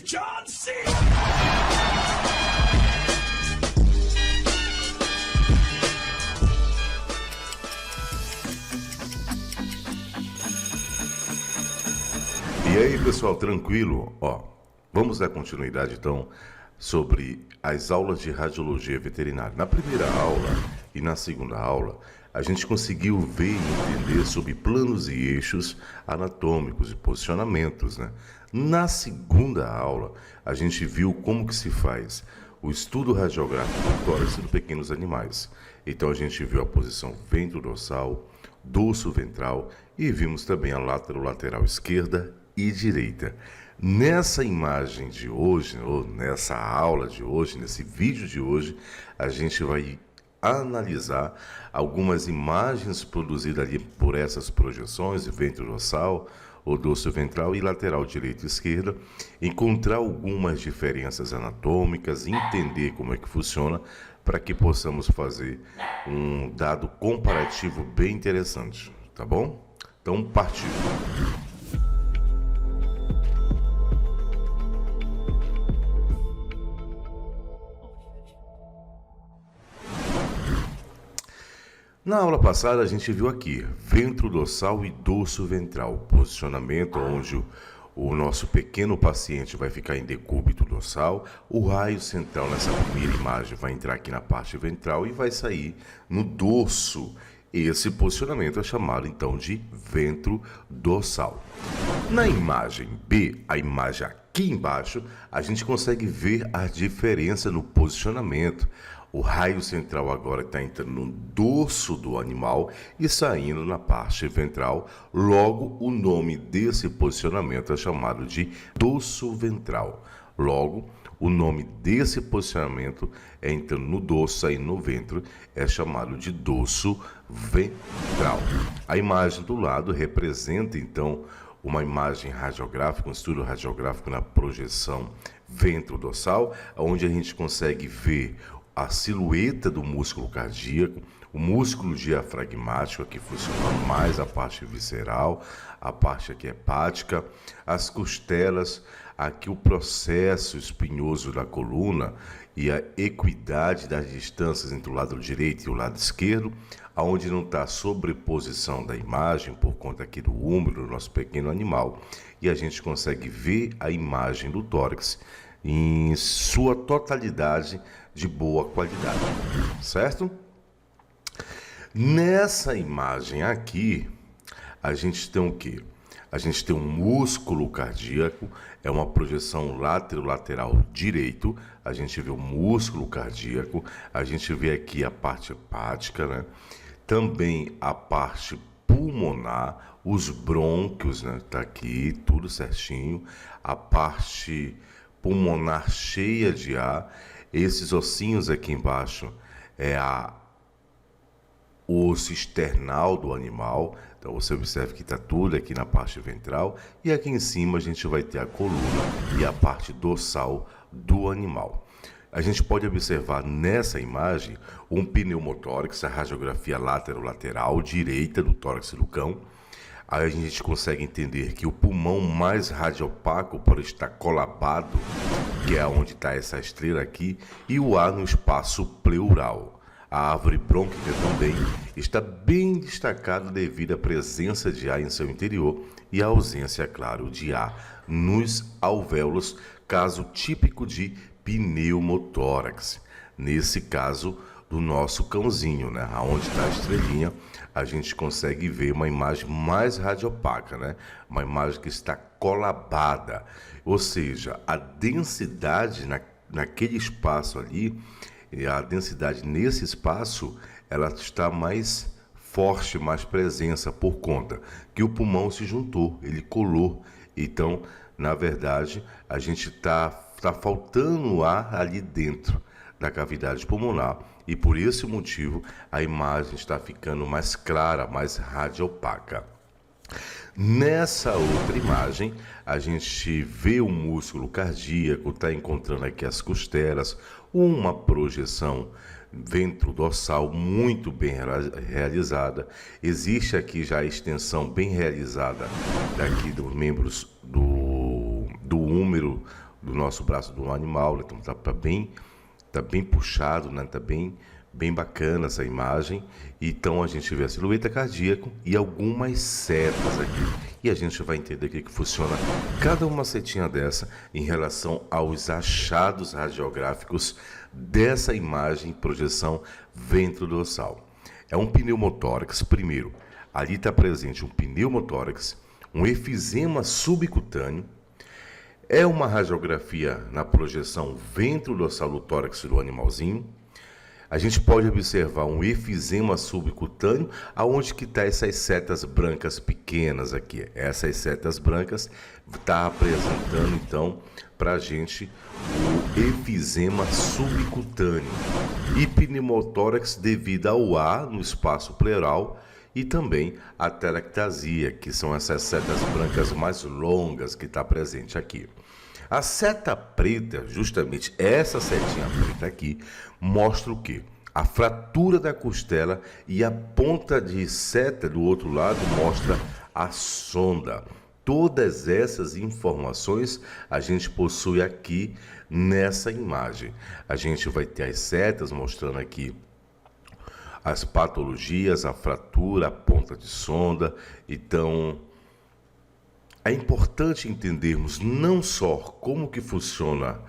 John C. E aí, pessoal, tranquilo? Vamos dar continuidade então sobre as aulas de radiologia veterinária. Na primeira aula e na segunda aula, a gente conseguiu ver e entender sobre planos e eixos anatômicos e posicionamentos, né? Na segunda aula, a gente viu como que se faz o estudo radiográfico do tórax de pequenos animais. Então a gente viu a posição ventrodorsal, dorso ventral e vimos também a lateral esquerda e direita. Nessa imagem de hoje, ou nessa aula de hoje, nesse vídeo de hoje, a gente vai analisar algumas imagens produzidas ali por essas projeções, ventrodorsal, o dorso ventral e lateral direita e esquerda, encontrar algumas diferenças anatômicas, entender como é que funciona, para que possamos fazer um dado comparativo bem interessante, tá bom? Então, partiu! Na aula passada a gente viu aqui ventrodorsal e dorso ventral, posicionamento onde o nosso pequeno paciente vai ficar em decúbito dorsal, o raio central nessa primeira imagem vai entrar aqui na parte ventral e vai sair no dorso. Esse posicionamento é chamado então de ventrodorsal. Na imagem B, a imagem aqui embaixo, a gente consegue ver a diferença no posicionamento. O raio central agora está entrando no dorso do animal e saindo na parte ventral. Logo, o nome desse posicionamento é chamado de dorso ventral. Logo, o nome desse posicionamento é entrando no dorso, saindo no ventre, é chamado de dorso ventral. A imagem do lado representa, então, uma imagem radiográfica, um estudo radiográfico na projeção ventrodorsal, onde a gente consegue ver a silhueta do músculo cardíaco, o músculo diafragmático, aqui funcionando mais a parte visceral, a parte aqui hepática, as costelas, aqui o processo espinhoso da coluna e a equidade das distâncias entre o lado direito e o lado esquerdo, aonde não está a sobreposição da imagem por conta aqui do úmero do nosso pequeno animal, e a gente consegue ver a imagem do tórax em sua totalidade de boa qualidade, certo? Nessa imagem aqui, a gente tem o quê? A gente tem um músculo cardíaco, é uma projeção lateral direito, a gente vê o músculo cardíaco, a gente vê aqui a parte hepática, né? Também a parte pulmonar, os brônquios, né? Tá aqui, tudo certinho, a parte pulmonar cheia de ar. Esses ossinhos aqui embaixo é o osso external do animal. Então você observa que está tudo aqui na parte ventral. E aqui em cima a gente vai ter a coluna e a parte dorsal do animal. A gente pode observar nessa imagem um pneumotórax, a radiografia lateral direita do tórax do cão. Aí a gente consegue entender que o pulmão mais radiopaco por estar colabado, que é onde está essa estrela aqui, e o ar no espaço pleural. A árvore brônquica também está bem destacada devido à presença de ar em seu interior e à ausência, claro, de ar nos alvéolos, caso típico de pneumotórax. Nesse caso do nosso cãozinho, né? Onde está a estrelinha, a gente consegue ver uma imagem mais radiopaca, né? Uma imagem que está colabada, ou seja, a densidade naquele espaço ali, a densidade nesse espaço, ela está mais forte, mais presença, por conta que o pulmão se juntou, ele colou. Então, na verdade, a gente tá faltando ar ali dentro da cavidade pulmonar, e por esse motivo a imagem está ficando mais clara, mais radiopaca. Nessa outra imagem, a gente vê o músculo cardíaco, está encontrando aqui as costelas, uma projeção ventrodorsal muito bem realizada. Existe aqui já a extensão bem realizada daqui dos membros do úmero do nosso braço do animal, né? Então tá bem puxado, né? Tá bem bacana essa imagem. Então a gente vê a silhueta cardíaca e algumas setas aqui. E a gente vai entender o que funciona cada uma setinha dessa em relação aos achados radiográficos dessa imagem projeção ventrodorsal. É um pneumotórax, primeiro, ali está presente um pneumotórax, um efizema subcutâneo, é uma radiografia na projeção ventrodorsal do tórax do animalzinho. A gente pode observar um efizema subcutâneo, aonde que está essas setas brancas pequenas aqui. Essas setas brancas está apresentando então para a gente o efizema subcutâneo e pneumotórax devido ao ar no espaço pleural e também a telangiectasia, que são essas setas brancas mais longas que está presente aqui. A seta preta, justamente essa setinha preta aqui, mostra o quê? A fratura da costela e a ponta de seta do outro lado mostra a sonda. Todas essas informações a gente possui aqui nessa imagem. A gente vai ter as setas mostrando aqui as patologias, a fratura, a ponta de sonda. Então, é importante entendermos não só como que funciona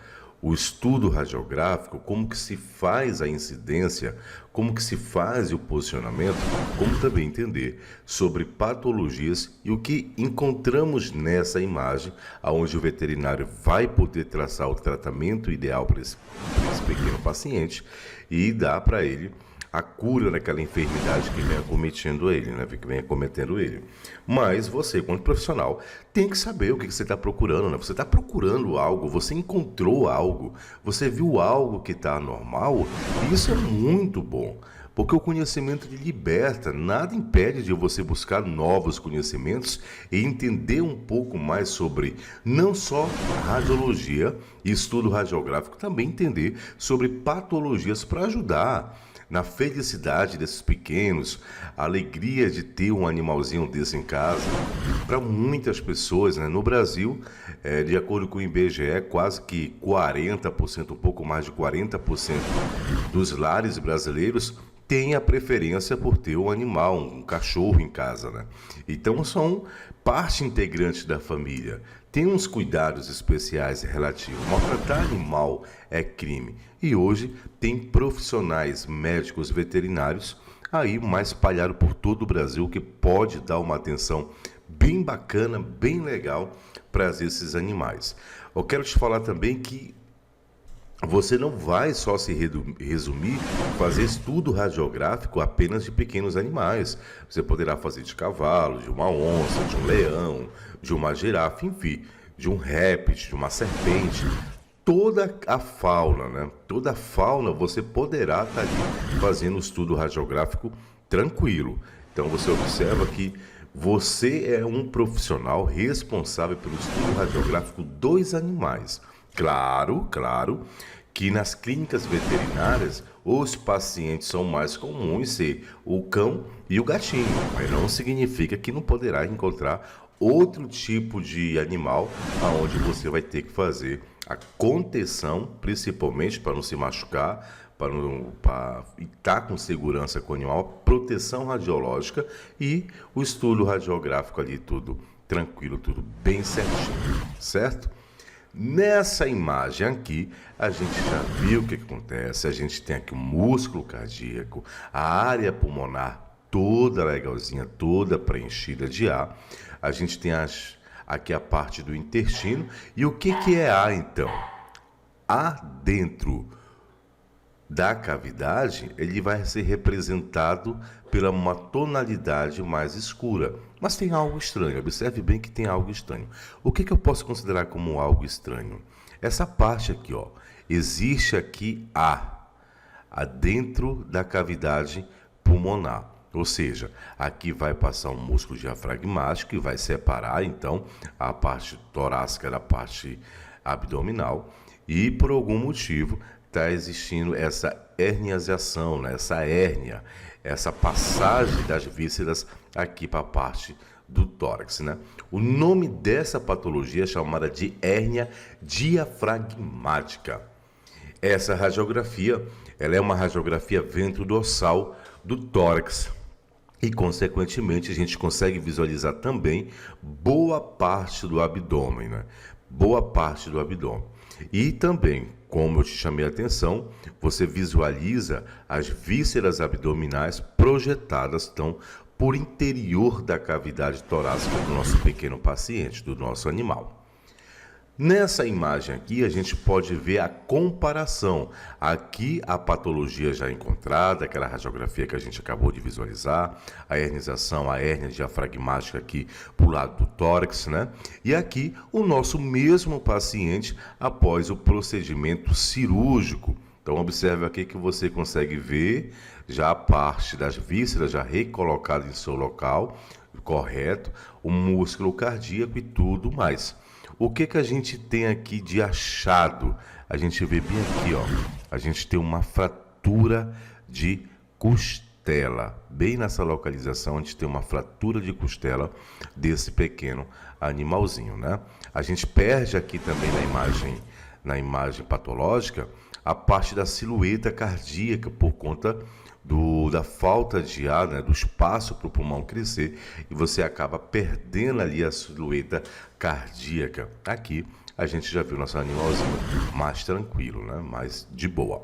o estudo radiográfico, como que se faz a incidência, como que se faz o posicionamento, como também entender sobre patologias e o que encontramos nessa imagem, onde o veterinário vai poder traçar o tratamento ideal para esse pequeno paciente e dar para ele a cura daquela enfermidade que vem acometendo ele, né? Que vem acometendo ele. Mas você, como profissional, tem que saber o que você está procurando, né? Você está procurando algo, você encontrou algo, você viu algo que está anormal, e isso é muito bom. Porque o conhecimento te liberta, nada impede de você buscar novos conhecimentos e entender um pouco mais sobre não só radiologia e estudo radiográfico, também entender sobre patologias para ajudar na felicidade desses pequenos, a alegria de ter um animalzinho desse em casa. Para muitas pessoas, né, no Brasil, de acordo com o IBGE, quase que 40%, um pouco mais de 40% dos lares brasileiros tem a preferência por ter um animal, um cachorro em casa, né? Então são parte integrante da família. Tem uns cuidados especiais relativos. Maltratar animal é crime. E hoje tem profissionais médicos veterinários aí mais espalhados por todo o Brasil que pode dar uma atenção bem bacana, bem legal para esses animais. Eu quero te falar também que você não vai só se resumir, fazer estudo radiográfico apenas de pequenos animais. Você poderá fazer de cavalo, de uma onça, de um leão, de uma girafa, enfim, de um réptil, de uma serpente. Toda a fauna, né? Toda a fauna você poderá estar ali fazendo estudo radiográfico tranquilo. Então você observa que você é um profissional responsável pelo estudo radiográfico dos animais. Claro que nas clínicas veterinárias os pacientes são mais comuns ser o cão e o gatinho, mas não significa que não poderá encontrar outro tipo de animal aonde você vai ter que fazer a contenção, principalmente para não se machucar, para estar com segurança com o animal, proteção radiológica e o estudo radiográfico ali, tudo tranquilo, tudo bem certinho, certo? Nessa imagem aqui, a gente já viu o que acontece, a gente tem aqui o músculo cardíaco, a área pulmonar toda legalzinha, toda preenchida de ar, a gente tem aqui a parte do intestino, e o que é ar então? Ar dentro da cavidade, ele vai ser representado pela uma tonalidade mais escura. Mas tem algo estranho, observe bem que tem algo estranho. O que eu posso considerar como algo estranho? Essa parte aqui, ó, existe aqui ar dentro da cavidade pulmonar. Ou seja, aqui vai passar um músculo diafragmático e vai separar, então, a parte torácica da parte abdominal. E, por algum motivo, está existindo essa herniação, né? Essa hérnia, essa passagem das vísceras aqui para a parte do tórax, né? O nome dessa patologia é chamada de hérnia diafragmática. Essa radiografia, ela é uma radiografia ventrodorsal do tórax e, consequentemente, a gente consegue visualizar também boa parte do abdômen, né? Boa parte do abdômen. E também, como eu te chamei a atenção, você visualiza as vísceras abdominais projetadas, então, por interior da cavidade torácica do nosso pequeno paciente, do nosso animal. Nessa imagem aqui, a gente pode ver a comparação. Aqui, a patologia já encontrada, aquela radiografia que a gente acabou de visualizar, a hernização, a hérnia diafragmática aqui para o lado do tórax, né? E aqui, o nosso mesmo paciente após o procedimento cirúrgico. Então, observe aqui que você consegue ver já a parte das vísceras já recolocada em seu local, correto, o músculo cardíaco e tudo mais. O que a gente tem aqui de achado? A gente vê bem aqui, ó. A gente tem uma fratura de costela. Bem nessa localização, a gente tem uma fratura de costela desse pequeno animalzinho, né? A gente perde aqui também na imagem patológica, a parte da silhueta cardíaca por conta da falta de ar, né, do espaço para o pulmão crescer, e você acaba perdendo ali a silhueta cardíaca. Aqui a gente já viu nosso animalzinho mais tranquilo, né, mais de boa.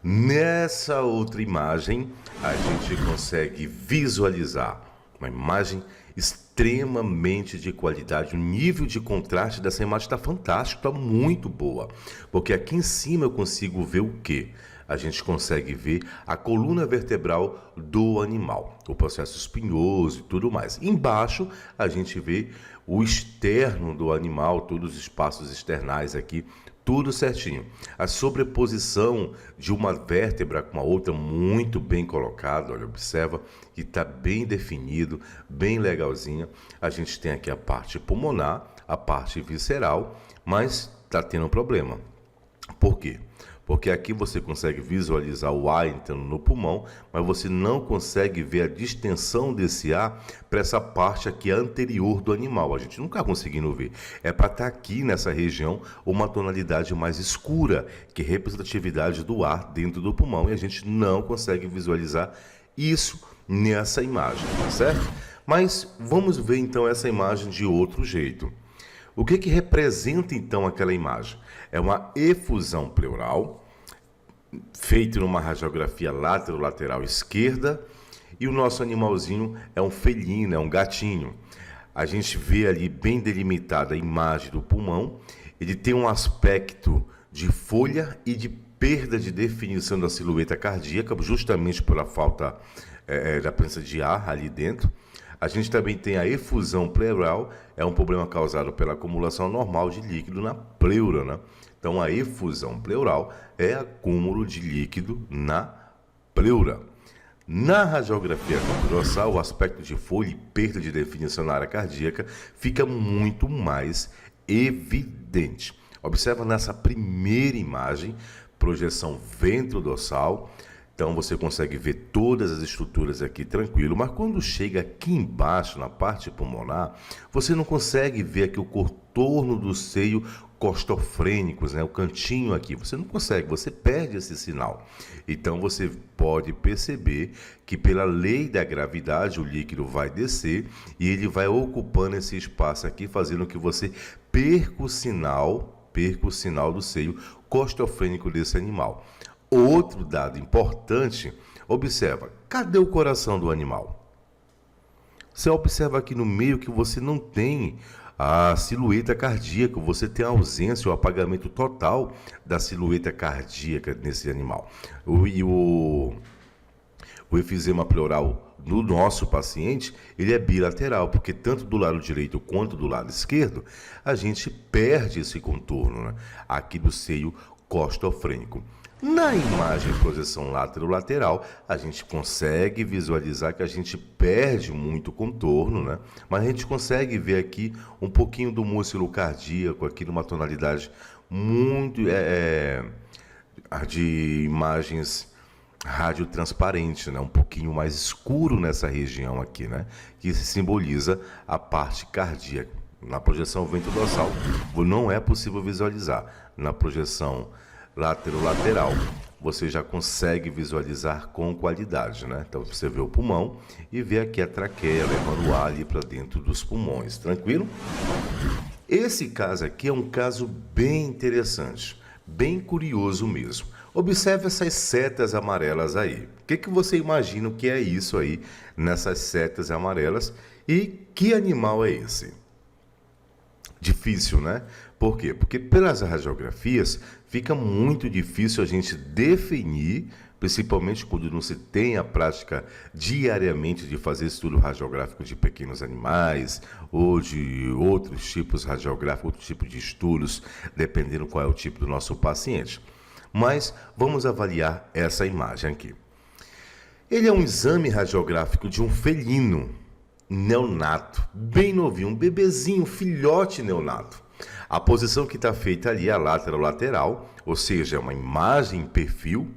Nessa outra imagem, a gente consegue visualizar uma imagem extremamente de qualidade. O nível de contraste dessa imagem está fantástico, está muito boa. Porque aqui em cima eu consigo ver o quê? A gente consegue ver a coluna vertebral do animal, o processo espinhoso e tudo mais. Embaixo a gente vê o externo do animal, todos os espaços externais aqui, tudo certinho. A sobreposição de uma vértebra com a outra muito bem colocada, olha, observa que está bem definido, bem legalzinha. A gente tem aqui a parte pulmonar, a parte visceral, mas está tendo um problema. Por quê? Porque aqui você consegue visualizar o ar entrando no pulmão, mas você não consegue ver a distensão desse ar para essa parte aqui anterior do animal. A gente não está conseguindo ver. É para estar aqui nessa região uma tonalidade mais escura, que é representatividade do ar dentro do pulmão, e a gente não consegue visualizar isso nessa imagem, tá certo? Mas vamos ver então essa imagem de outro jeito. O que representa então aquela imagem? É uma efusão pleural, feito numa radiografia lateral esquerda, e o nosso animalzinho é um felino, é um gatinho. A gente vê ali bem delimitada a imagem do pulmão, ele tem um aspecto de folha e de perda de definição da silhueta cardíaca, justamente pela falta da presença de ar ali dentro. A gente também tem a efusão pleural, é um problema causado pela acumulação normal de líquido na pleura, né? Então, a efusão pleural é acúmulo de líquido na pleura. Na radiografia ventrodorsal, o aspecto de folha e perda de definição na área cardíaca fica muito mais evidente. Observa nessa primeira imagem, projeção ventrodorsal. Então você consegue ver todas as estruturas aqui tranquilo, mas quando chega aqui embaixo, na parte pulmonar, você não consegue ver aqui o contorno do seio costofrênicos, né? O cantinho aqui, você não consegue, você perde esse sinal. Então você pode perceber que pela lei da gravidade o líquido vai descer e ele vai ocupando esse espaço aqui, fazendo que você perca o sinal do seio costofrênico desse animal. Outro dado importante, observa, cadê o coração do animal? Você observa aqui no meio que você não tem a silhueta cardíaca, você tem a ausência, o apagamento total da silhueta cardíaca nesse animal. O efizema pleural no nosso paciente, ele é bilateral, porque tanto do lado direito quanto do lado esquerdo, a gente perde esse contorno, né, aqui do seio costofrênico. Na imagem projeção lateral, a gente consegue visualizar que a gente perde muito contorno, né? Mas a gente consegue ver aqui um pouquinho do músculo cardíaco, aqui numa tonalidade muito de imagens radiotransparente, né? Um pouquinho mais escuro nessa região aqui, né? Que simboliza a parte cardíaca. Na projeção ventrodorsal não é possível visualizar. Na projeção lateral você já consegue visualizar com qualidade, né? Então você vê o pulmão e vê aqui a traqueia levando o ar ali para dentro dos pulmões, tranquilo? Esse caso aqui é um caso bem interessante, bem curioso mesmo. Observe essas setas amarelas aí. O que você imagina o que é isso aí nessas setas amarelas e que animal é esse? Difícil, né? Por quê? Porque pelas radiografias fica muito difícil a gente definir, principalmente quando não se tem a prática diariamente de fazer estudo radiográfico de pequenos animais ou de outros tipos radiográficos, outro tipo de estudos, dependendo qual é o tipo do nosso paciente. Mas vamos avaliar essa imagem aqui. Ele é um exame radiográfico de um felino neonato, bem novinho, um bebezinho, filhote neonato. A posição que está feita ali é a lateral, ou seja, é uma imagem em perfil.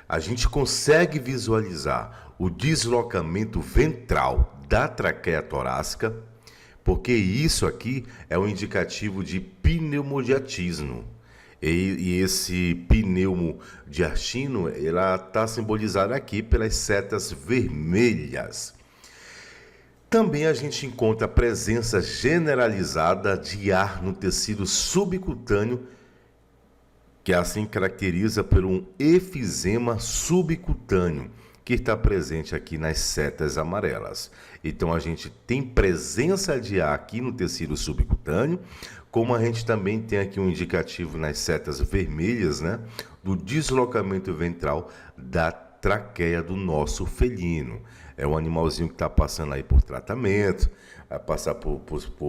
A gente consegue visualizar o deslocamento ventral da traqueia torácica, porque isso aqui é um indicativo de pneumodiatismo. E esse pneumodiatino, ela está simbolizada aqui pelas setas vermelhas. Também a gente encontra a presença generalizada de ar no tecido subcutâneo, que assim caracteriza por um efizema subcutâneo, que está presente aqui nas setas amarelas. Então a gente tem presença de ar aqui no tecido subcutâneo, como a gente também tem aqui um indicativo nas setas vermelhas, né, do deslocamento ventral da traqueia do nosso felino. É um animalzinho que está passando aí por tratamento, vai passar por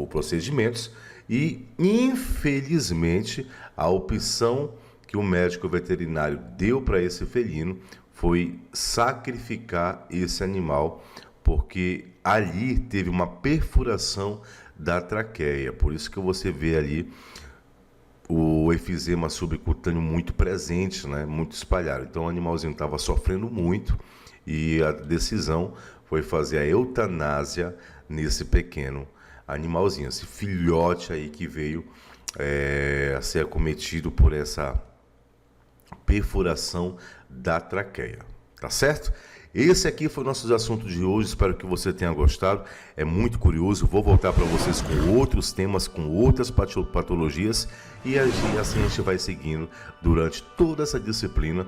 procedimentos e, infelizmente, a opção que o médico veterinário deu para esse felino foi sacrificar esse animal, porque ali teve uma perfuração da traqueia. Por isso que você vê ali o efizema subcutâneo muito presente, né? Muito espalhado. Então o animalzinho estava sofrendo muito e a decisão foi fazer a eutanásia nesse pequeno animalzinho, esse filhote aí que veio a ser acometido por essa perfuração da traqueia, tá certo? Esse aqui foi o nosso assunto de hoje, espero que você tenha gostado, é muito curioso, vou voltar para vocês com outros temas, com outras patologias e assim a gente vai seguindo durante toda essa disciplina,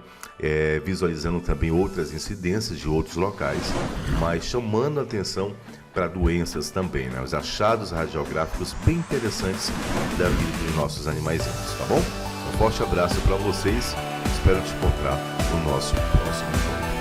visualizando também outras incidências de outros locais, mas chamando a atenção para doenças também, né? Os achados radiográficos bem interessantes da vida dos nossos animaizinhos, tá bom? Um forte abraço para vocês, espero te encontrar no nosso próximo encontro.